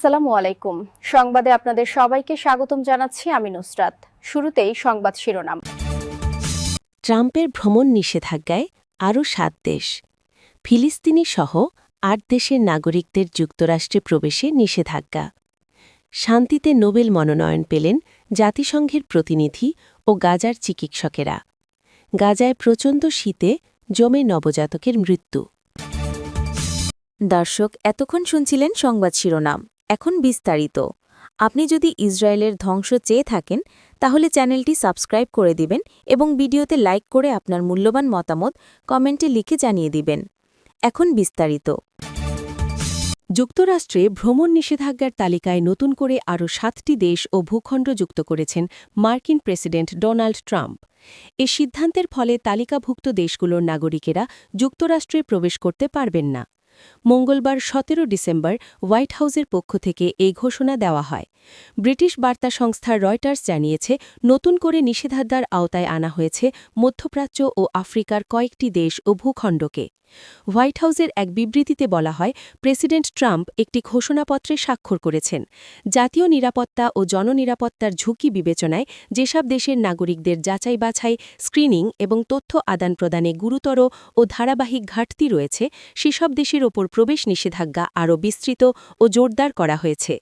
আসসালামু আলাইকুম। সংবাদে আপনাদের সবাইকে স্বাগতম জানাচ্ছি আমি নুসরাত। শুরুতেই সংবাদ শিরোনাম। ট্রাম্পের ভ্রমণ নিষেধাজ্ঞায় আরও ৭ দেশ। ফিলিস্তিনি সহ ৮ দেশের নাগরিকদের যুক্তরাষ্ট্রে প্রবেশে নিষেধাজ্ঞা। শান্তিতে নোবেল মনোনয়ন পেলেন জাতিসংঘের প্রতিনিধি ও গাজার চিকিৎসকেরা। গাজায় প্রচণ্ড শীতে জমে নবজাতকের মৃত্যু। দর্শক, এতক্ষণ শুনছিলেন সংবাদ শিরোনাম। এখন বিস্তারিত। আপনি যদি ইসরায়েলের ধ্বংস চেয়ে থাকেন তাহলে চ্যানেলটি সাবস্ক্রাইব করে দিবেন এবং ভিডিওতে লাইক করে আপনার মূল্যবান মতামত কমেন্টে লিখে জানিয়ে দিবেন। এখন বিস্তারিত। যুক্তরাষ্ট্রে ভ্রমণ নিষেধাজ্ঞার তালিকায় নতুন করে আরও ৭টি দেশ ও ভূখণ্ড যুক্ত করেছেন মার্কিন প্রেসিডেন্ট ডোনাল্ড ট্রাম্প। এ সিদ্ধান্তের ফলে তালিকাভুক্ত দেশগুলোর নাগরিকেরা যুক্তরাষ্ট্রে প্রবেশ করতে পারবেন না। মঙ্গলবার ১৭ ডিসেম্বর হোয়াইট হাউসের পক্ষ থেকে এই ঘোষণা দেওয়া হয়। ব্রিটিশ বার্তা সংস্থা রয়টার্স জানিয়েছে, নতুন করে নিষেধাজ্ঞার আওতায় আনা হয়েছে মধ্যপ্রাচ্য ও আফ্রিকার কয়েকটি দেশ ও ভূখণ্ডকে। হোয়াইট হাউসের এক বিবৃতিতে বলা হয়, প্রেসিডেন্ট ট্রাম্প একটি ঘোষণাপত্রে স্বাক্ষর করেছেন। জাতীয় নিরাপত্তা ও জননিরাপত্তার ঝুঁকি বিবেচনায় যেসব দেশের নাগরিকদের যাচাই বাছাই, স্ক্রিনিং এবং তথ্য আদান প্রদানে গুরুতর ও ধারাবাহিক ঘাটতি রয়েছে, সেসব দেশের ওপর প্রবেশ নিষেধাজ্ঞা আরও বিস্তৃত ও জোরদার করা হয়েছে।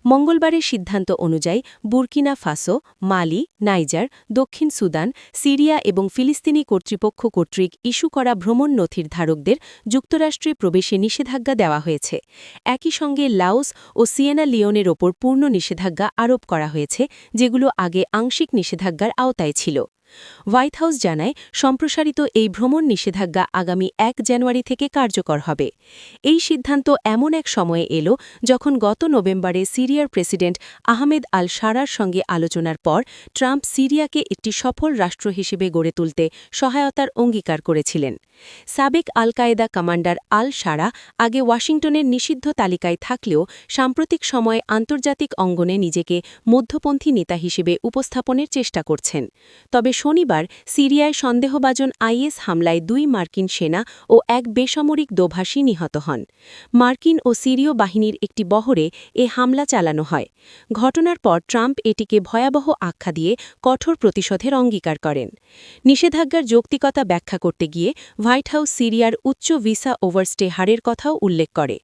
মঙ্গলবারের সিদ্ধান্ত অনুযায়ী বুর্কিনা ফাসো, মালি, নাইজার, দক্ষিণ সুদান, সিরিয়া এবং ফিলিস্তিনি কর্তৃপক্ষ কর্তৃক ইস্যু করা ভ্রমণ নথির ধারকদের যুক্তরাষ্ট্রে প্রবেশে নিষেধাজ্ঞা দেওয়া হয়েছে। একই সঙ্গে লাওস ও সিয়েনা লিওনের ওপর পূর্ণ নিষেধাজ্ঞা আরোপ করা হয়েছে, যেগুলো আগে আংশিক নিষেধাজ্ঞার আওতায় ছিল। হোয়াইট হাউস জানায়, সম্প্রসারিত এই ভ্রমণ নিষেধাজ্ঞা আগামী ১ জানুয়ারি থেকে কার্যকর হবে। এই সিদ্ধান্ত এমন এক সময়ে এলো যখন গত নভেম্বরে সিরিয়ার প্রেসিডেন্ট আহমেদ আল শারার সঙ্গে আলোচনার পর ট্রাম্প সিরিয়াকে একটি সফল রাষ্ট্র হিসেবে গড়ে তুলতে সহায়তার অঙ্গীকার করেছিলেন। সাবেক আল কায়েদা কমান্ডার আল শারা আগে ওয়াশিংটনের নিষিদ্ধ তালিকায় থাকলেও সাম্প্রতিক সময়ে আন্তর্জাতিক অঙ্গনে নিজেকে মধ্যপন্থী নেতা হিসেবে উপস্থাপনের চেষ্টা করছেন। তবে শনিবার সিরিয়ায় সন্দেহভাজন আইএস হামলায় ২ মার্কিন সেনা ও এক বেসামরিক দোভাষী নিহত হন। মার্কিন ও সিরীয় বাহিনীর একটি বহরে এ হামলা চালানো হয়। ঘটনার পর ট্রাম্প এটিকে ভয়াবহ আখ্যা দিয়ে কঠোর প্রতিশোধের অঙ্গীকার করেন। নিষেধাজ্ঞার যৌক্তিকতা ব্যাখ্যা করতে গিয়ে হোয়াইট হাউস সিরিয়ার উচ্চ ভিসা ওভারস্টে হারের কথাও উল্লেখ করে।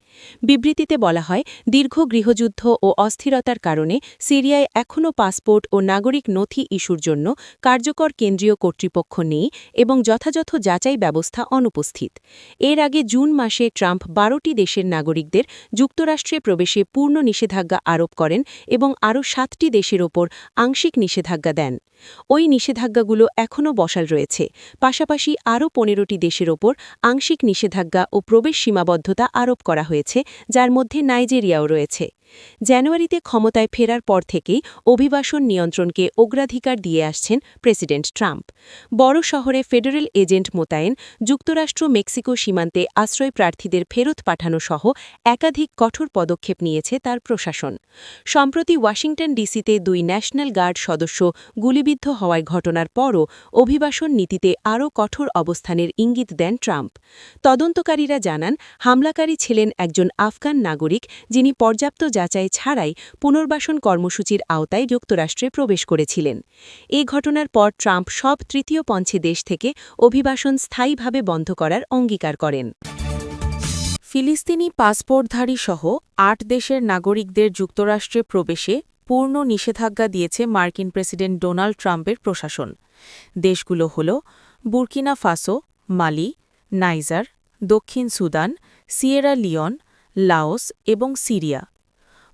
বিবৃতিতে বলা হয়, দীর্ঘ গৃহযুদ্ধ ও অস্থিরতার কারণে সিরিয়ায় এখনও পাসপোর্ট ও নাগরিক নথি ইস্যুর জন্য কার্যকর কেন্দ্রীয় কর্তৃপক্ষ নেই এবং যথাযথ যাচাই ব্যবস্থা অনুপস্থিত। এর আগে জুন মাসে ট্রাম্প ১২টি দেশের নাগরিকদের যুক্তরাষ্ট্রে প্রবেশে পূর্ণ নিষেধাজ্ঞা আরোপ করেন এবং আরও ৭টি দেশের ওপর আংশিক নিষেধাজ্ঞা দেন। ওই নিষেধাজ্ঞাগুলো এখনও বহাল রয়েছে। পাশাপাশি আরও ১৫টি দেশের ওপর আংশিক নিষেধাজ্ঞা ও প্রবেশ সীমাবদ্ধতা আরোপ করা হয়েছে, যার মধ্যে নাইজেরিয়াও রয়েছে। জানুয়ারিতে ক্ষমতায় ফেরার পর থেকেই অভিবাসন নিয়ন্ত্রণকে অগ্রাধিকার দিয়ে আসছেন প্রেসিডেন্ট ট্রাম্প। বড় শহরে ফেডারেল এজেন্ট মোতায়েন, যুক্তরাষ্ট্র মেক্সিকো সীমান্তে আশ্রয় প্রার্থীদের ফেরত পাঠানো সহ একাধিক কঠোর পদক্ষেপ নিয়েছে তার প্রশাসন। সম্প্রতি ওয়াশিংটন ডিসিতে ২ ন্যাশনাল গার্ড সদস্য গুলিবিদ্ধ হওয়ার ঘটনার পরও অভিবাসন নীতিতে আরও কঠোর অবস্থানের ইঙ্গিত দেন ট্রাম্প। তদন্তকারীরা জানান, হামলাকারী ছিলেন একজন আফগান নাগরিক, যিনি পর্যাপ্ত যাচাই ছাড়াই পুনর্বাসন কর্মসূচির আওতায় যুক্তরাষ্ট্রে প্রবেশ করেছিলেন। এই ঘটনার পর ট্রাম্প সব তৃতীয়পন্থী দেশ থেকে অভিবাসন স্থায়ীভাবে বন্ধ করার অঙ্গীকার করেন। ফিলিস্তিনি পাসপোর্টধারী সহ ৮ দেশের নাগরিকদের যুক্তরাষ্ট্রে প্রবেশে পূর্ণ নিষেধাজ্ঞা দিয়েছে মার্কিন প্রেসিডেন্ট ডোনাল্ড ট্রাম্পের প্রশাসন। দেশগুলো হল বুর্কিনা ফাসো, মালি, নাইজার, দক্ষিণ সুদান, সিয়েরা লিওন, লাওস এবং সিরিয়া।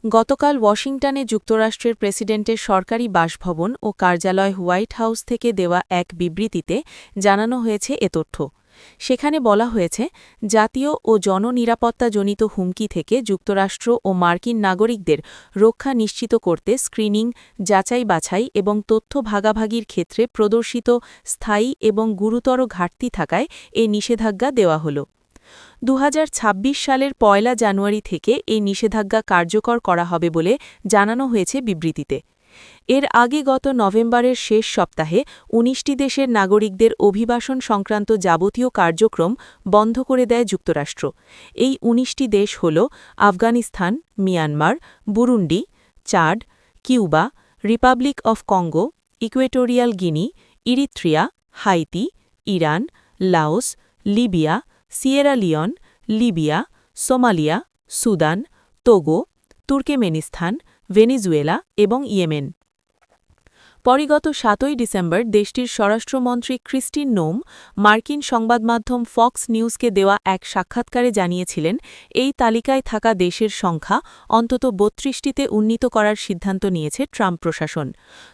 গতকাল ওয়াশিংটনে যুক্তরাষ্ট্রের প্রেসিডেন্টের সরকারি বাসভবন ও কার্যালয় হোয়াইট হাউস থেকে দেওয়া এক বিবৃতিতে জানানো হয়েছে এ তথ্য। সেখানে বলা হয়েছে, জাতীয় ও জননিরাপত্তাজনিত হুমকি থেকে যুক্তরাষ্ট্র ও মার্কিন নাগরিকদের রক্ষা নিশ্চিত করতে স্ক্রিনিং, যাচাই বাছাই এবং তথ্য ভাগাভাগির ক্ষেত্রে প্রদর্শিত স্থায়ী এবং গুরুতর ঘাটতি থাকায় এ নিষেধাজ্ঞা দেওয়া হল। ২০২৬ সালের ১ জানুয়ারি থেকে এই নিষেধাজ্ঞা কার্যকর করা হবে বলে জানানো হয়েছে বিবৃতিতে। এর আগে গত নভেম্বরের শেষ সপ্তাহে ১৯টি দেশের নাগরিকদের অভিবাসন সংক্রান্ত যাবতীয় কার্যক্রম বন্ধ করে দেয় যুক্তরাষ্ট্র। এই ১৯টি দেশ হল Afghanistan, Myanmar, Burundi, Chad, Cuba, Republic of Congo, Equatorial Guinea, Eritrea, Haiti, Iran, Laos, Libya, Sierra Leone, Libya, Somalia, Sudan, Togo, Turkmenistan, Venezuela এবং ইয়েমেন। পরে গত ৭ই ডিসেম্বর দেশটির স্বরাষ্ট্রমন্ত্রী ক্রিস্টিন নোম মার্কিন সংবাদমাধ্যম ফক্স নিউজকে দেওয়া এক সাক্ষাৎকারে জানিয়েছিলেন, এই তালিকায় থাকা দেশের সংখ্যা অন্তত ৩২টিতে উন্নীত করার সিদ্ধান্ত নিয়েছে ট্রাম্প প্রশাসন।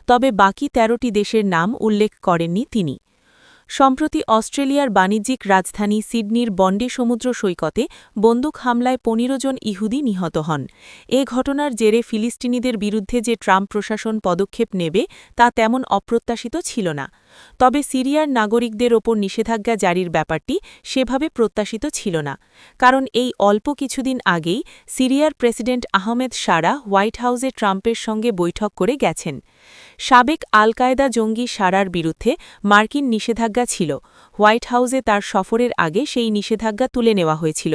তবে বাকি ১৩টি দেশের নাম উল্লেখ করেননি তিনি। সম্প্রতি অস্ট্রেলিয়ার বাণিজ্যিক রাজধানী সিডনির বন্ডে সমুদ্র সৈকতে বন্দুক হামলায় ১৫ জন ইহুদি নিহত হন। এ ঘটনার জেরে ফিলিস্তিনিদের বিরুদ্ধে যে ট্রাম্প প্রশাসন পদক্ষেপ নেবে তা তেমন অপ্রত্যাশিত ছিল না। তবে সিরিয়ার নাগরিকদের ওপর নিষেধাজ্ঞা জারির ব্যাপারটি সেভাবে প্রত্যাশিত ছিল না, কারণ এই অল্প কিছুদিন আগেই সিরিয়ার প্রেসিডেন্ট আহমেদ শারা হোয়াইট হাউসে ট্রাম্পের সঙ্গে বৈঠক করে গেছেন। সাবেক আল কায়দা জঙ্গি শারার বিরুদ্ধে মার্কিন নিষেধাজ্ঞা ছিল। হোয়াইট হাউসে তার সফরের আগে সেই নিষেধাজ্ঞা তুলে নেওয়া হয়েছিল।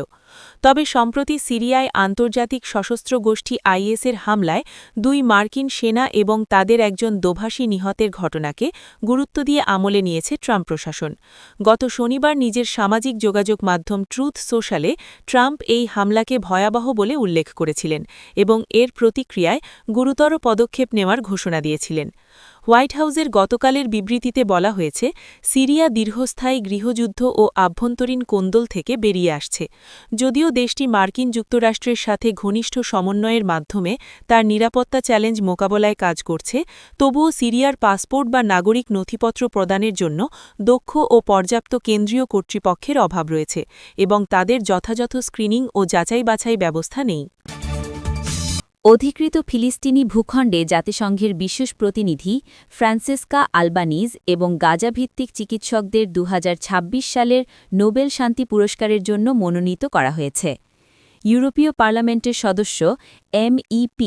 তবে সম্প্রতি সিরিয়ায় আন্তর্জাতিক সশস্ত্র গোষ্ঠী আইএসের হামলায় ২ মার্কিন সেনা এবং তাদের একজন দোভাষী নিহতের ঘটনাকে গুরুত্ব দিয়ে আমলে নিয়েছে ট্রাম্প প্রশাসন। গত শনিবার নিজের সামাজিক যোগাযোগ মাধ্যম ট্রুথ সোশ্যালে ট্রাম্প এই হামলাকে ভয়াবহ বলে উল্লেখ করেছিলেন এবং এর প্রতিক্রিয়ায় গুরুতর পদক্ষেপ নেওয়ার ঘোষণা দিয়েছিলেন। হোয়াইট হাউসের গতকালের বিবৃতিতে বলা হয়েছে, সিরিয়া দীর্ঘস্থায়ী গৃহযুদ্ধ ও আভ্যন্তরীণ কোন্দল থেকে বেরিয়ে আসছে। যদিও দেশটি মার্কিন যুক্তরাষ্ট্রের সাথে ঘনিষ্ঠ সমন্বয়ের মাধ্যমে তার নিরাপত্তা চ্যালেঞ্জ মোকাবেলায় কাজ করছে, তবুও সিরিয়ার পাসপোর্ট বা নাগরিক নথিপত্র প্রদানের জন্য দক্ষ ও পর্যাপ্ত কেন্দ্রীয় কর্তৃপক্ষের অভাব রয়েছে এবং তাদের যথাযথ স্ক্রিনিং ও যাচাই-বাছাই ব্যবস্থা নেই। অধিকৃত ফিলিস্তিনি ভূখণ্ডে জাতিসংঘের বিশেষ প্রতিনিধি ফ্রান্সেস্কা আলবানিজ এবং গাজাভিত্তিক চিকিৎসকদের ২০২৬ সালের নোবেল শান্তি পুরস্কারের জন্য মনোনীত করা হয়েছে। ইউরোপীয় পার্লামেন্টের সদস্য MEP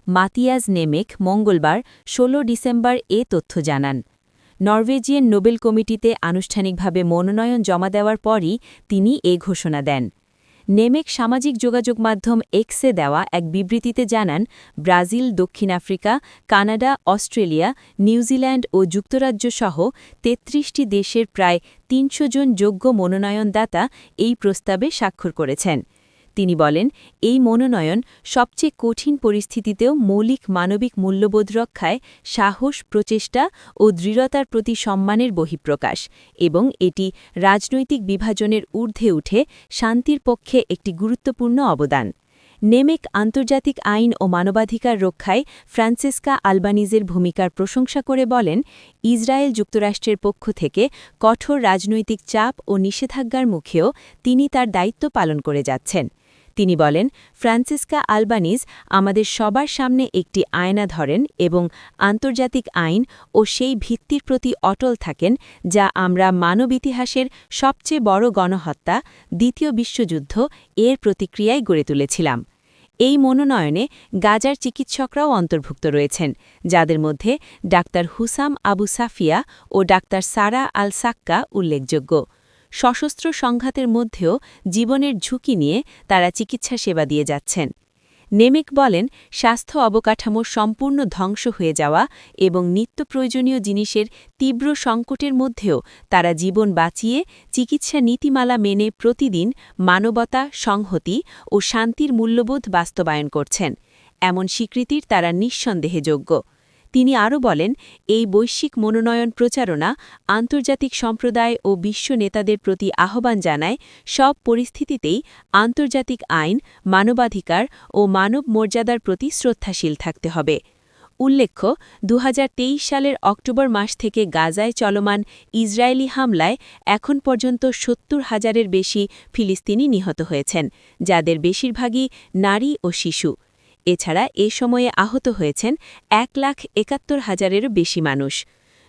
মাতিয়াজ নেমেক মঙ্গলবার ১৬ ডিসেম্বর এ তথ্য জানান। নরওয়েজিয়ান নোবেল কমিটিতে আনুষ্ঠানিকভাবে মনোনয়ন জমা দেওয়ার পরই তিনি এ ঘোষণা দেন। নেমেক সামাজিক যোগাযোগ মাধ্যম এক্সে দেওয়া এক বিবৃতিতে জানান, ব্রাজিল, দক্ষিণ আফ্রিকা, কানাডা, অস্ট্রেলিয়া, নিউজিল্যান্ড ও যুক্তরাজ্য সহ ৩৩টি দেশের প্রায় ৩০০ জন যোগ্য মনোনয়নদাতা এই প্রস্তাবে স্বাক্ষর করেছেন। তিনি বলেন, এই মনোনয়ন সবচেয়ে কঠিন পরিস্থিতিতেও মৌলিক মানবিক মূল্যবোধ রক্ষায় সাহস, প্রচেষ্টা ও দৃঢ়তার প্রতি সম্মানের বহিঃপ্রকাশ এবং এটি রাজনৈতিক বিভাজনের ঊর্ধ্বে উঠে শান্তির পক্ষে একটি গুরুত্বপূর্ণ অবদান। নেমেক আন্তর্জাতিক আইন ও মানবাধিকার রক্ষায় ফ্রান্সেস্কা আলবানিজের ভূমিকার প্রশংসা করে বলেন, ইসরায়েল যুক্তরাষ্ট্রের পক্ষ থেকে কঠোর রাজনৈতিক চাপ ও নিষেধাজ্ঞার মুখেও তিনি তার দায়িত্ব পালন করে যাচ্ছেন। তিনি বলেন, ফ্রান্সেস্কা আলবানিজ আমাদের সবার সামনে একটি আয়না ধরেন এবং আন্তর্জাতিক আইন ও সেই ভিত্তির প্রতি অটল থাকেন যা আমরা মানব ইতিহাসের সবচেয়ে বড় গণহত্যা, দ্বিতীয় বিশ্বযুদ্ধ এর প্রতিক্রিয়ায় গড়ে তুলেছিলাম। এই মনোনয়নে গাজার চিকিৎসকরাও অন্তর্ভুক্ত রয়েছেন, যাদের মধ্যে ডাক্তার হুসাম আবু সাফিয়া ও ডাক্তার সারা আল সাক্কা উল্লেখযোগ্য। সশস্ত্র সংঘাতের মধ্যেও জীবনের ঝুঁকি নিয়ে তারা চিকিৎসা সেবা দিয়ে যাচ্ছেন। নেমেক বলেন, স্বাস্থ্য অবকাঠামোর সম্পূর্ণ ধ্বংস হয়ে যাওয়া এবং নিত্য প্রয়োজনীয় জিনিসের তীব্র সংকটের মধ্যেও তারা জীবন বাঁচিয়ে চিকিৎসা নীতিমালা মেনে প্রতিদিন মানবতা, সংহতি ও শান্তির মূল্যবোধ বাস্তবায়ন করছেন। এমন স্বীকৃতির তারা নিঃসন্দেহে যোগ্য। তিনি আরও বলেন, এই বৈশ্বিক মনোনয়ন প্রচারণা আন্তর্জাতিক সম্প্রদায় ও বিশ্ব নেতাদের প্রতি আহ্বান জানায়, সব পরিস্থিতিতেই আন্তর্জাতিক আইন, মানবাধিকার ও মানব মর্যাদার প্রতি শ্রদ্ধাশীল থাকতে হবে। উল্লেখ্য, ২০২৩ সালের অক্টোবর মাস থেকে গাজায় চলমান ইসরায়েলি হামলায় এখন পর্যন্ত ৭০,০০০-এর বেশি ফিলিস্তিনি নিহত হয়েছেন, যাদের বেশিরভাগই নারী ও শিশু। এছাড়া এ সময়ে আহত হয়েছেন ১,৭১,০০০-এরও বেশি মানুষ।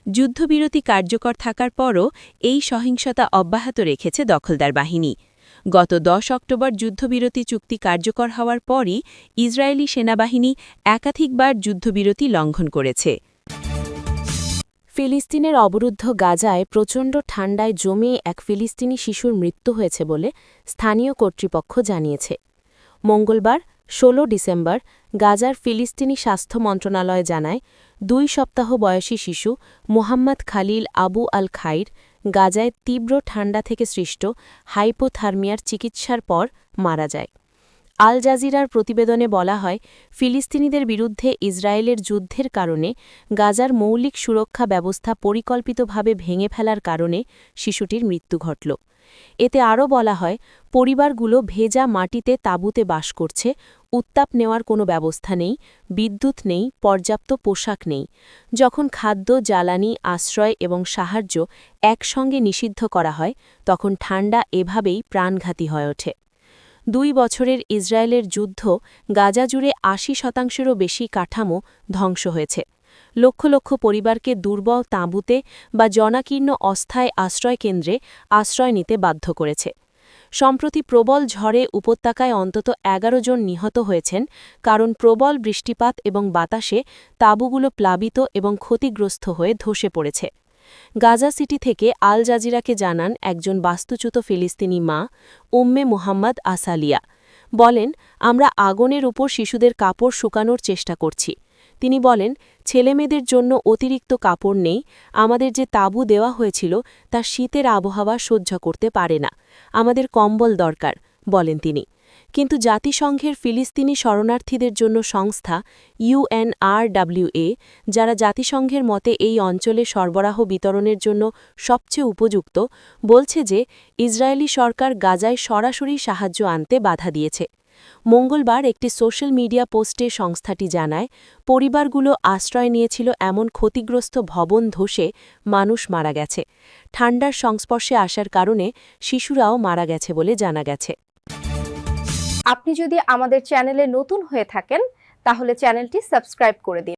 যুদ্ধবিরতি কার্যকর থাকার পরও এই সহিংসতা অব্যাহত রেখেছে দখলদার বাহিনী। গত 10 অক্টোবর যুদ্ধবিরতি চুক্তি কার্যকর হওয়ার পরই ইসরায়েলি সেনাবাহিনী একাধিকবার যুদ্ধবিরতি লঙ্ঘন করেছে। ফিলিস্তিনের অবরুদ্ধ গাজায় প্রচণ্ড ঠান্ডায় জমে এক ফিলিস্তিনি শিশুর মৃত্যু হয়েছে বলে স্থানীয় কর্তৃপক্ষ জানিয়েছে। মঙ্গলবার 16 ডিসেম্বর গাজার ফিলিস্তিনি স্বাস্থ্য মন্ত্রণালয় জানায় 2 সপ্তাহ বয়সী শিশু মুহাম্মদ খালিল আবু আল খাইর গাজায় তীব্র ঠান্ডা থেকে সৃষ্ট হাইপোথার্মিয়ার চিকিৎসার পর মারা যায়। আল জাজিরার প্রতিবেদনে বলা হয়, ফিলিস্তিনিদের বিরুদ্ধে ইসরায়েলের যুদ্ধের কারণে গাজার মৌলিক সুরক্ষা ব্যবস্থা পরিকল্পিতভাবে ভেঙে ফেলার কারণে শিশুটির মৃত্যু ঘটল। এতে আরও বলা হয়, পরিবারগুলো ভেজা মাটিতে তাঁবুতে বাস করছে, উত্তাপ নেওয়ার কোনো ব্যবস্থা নেই, বিদ্যুৎ নেই, পর্যাপ্ত পোশাক নেই। যখন খাদ্য, জ্বালানি, আশ্রয় এবং সাহায্য একসঙ্গে নিষিদ্ধ করা হয়, তখন ঠান্ডা এভাবেই প্রাণঘাতী হয়ে ওঠে। 2 বছরের ইসরায়েলের যুদ্ধ গাজা জুড়ে 80% বেশি কাঠামো ধ্বংস হয়েছে। লক্ষ লক্ষ পরিবারকে দুর্বল তাঁবুতে বা জনাকীর্ণ অস্থায়ী আশ্রয়কেন্দ্রে আশ্রয় নিতে বাধ্য করেছে। সম্প্রতি প্রবল ঝড়ে উপত্যকায় অন্তত 11 জন নিহত হয়েছেন, কারণ প্রবল বৃষ্টিপাত এবং বাতাসে তাঁবুগুলো প্লাবিত এবং ক্ষতিগ্রস্ত হয়ে ধসে পড়েছে। গাজা সিটি থেকে আল জাজিরাকে জানান একজন বাস্তুচ্যুত ফিলিস্তিনি মা, উম্মে মুহাম্মদ আসালিয়া। বলেন, আমরা আগুনের উপর শিশুদের কাপড় শুকানোর চেষ্টা করছি। তিনি বলেন, ছেলেমেয়েদের জন্য অতিরিক্ত কাপড় নেই, আমাদের যে তাঁবু দেওয়া হয়েছিল তা শীতের আবহাওয়া সহ্য করতে পারে না, আমাদের কম্বল দরকার, বলেন তিনি। কিন্তু জাতিসংঘের ফিলিস্তিনি শরণার্থীদের জন্য সংস্থা UNRWA, যারা জাতিসংঘের মতে এই অঞ্চলে সরবরাহ বিতরণের জন্য সবচেয়ে উপযুক্ত, বলছে যে ইসরায়েলি সরকার গাজায় সরাসরি সাহায্য আনতে বাধা দিয়েছে। মঙ্গলবার একটি সোশ্যাল মিডিয়া পোস্টে সংস্থাটি জানায়, পরিবারগুলো আশ্রয় নিয়েছিল এমন ক্ষতিগ্রস্ত ভবন ধসে মানুষ মারা গেছে। ঠান্ডার সংস্পর্শে আসার কারণে শিশুরাও মারা গেছে বলে জানা গেছে। আপনি যদি আমাদের চ্যানেলে নতুন হয়ে থাকেন, তাহলে চ্যানেলটি সাবস্ক্রাইব করে দিন।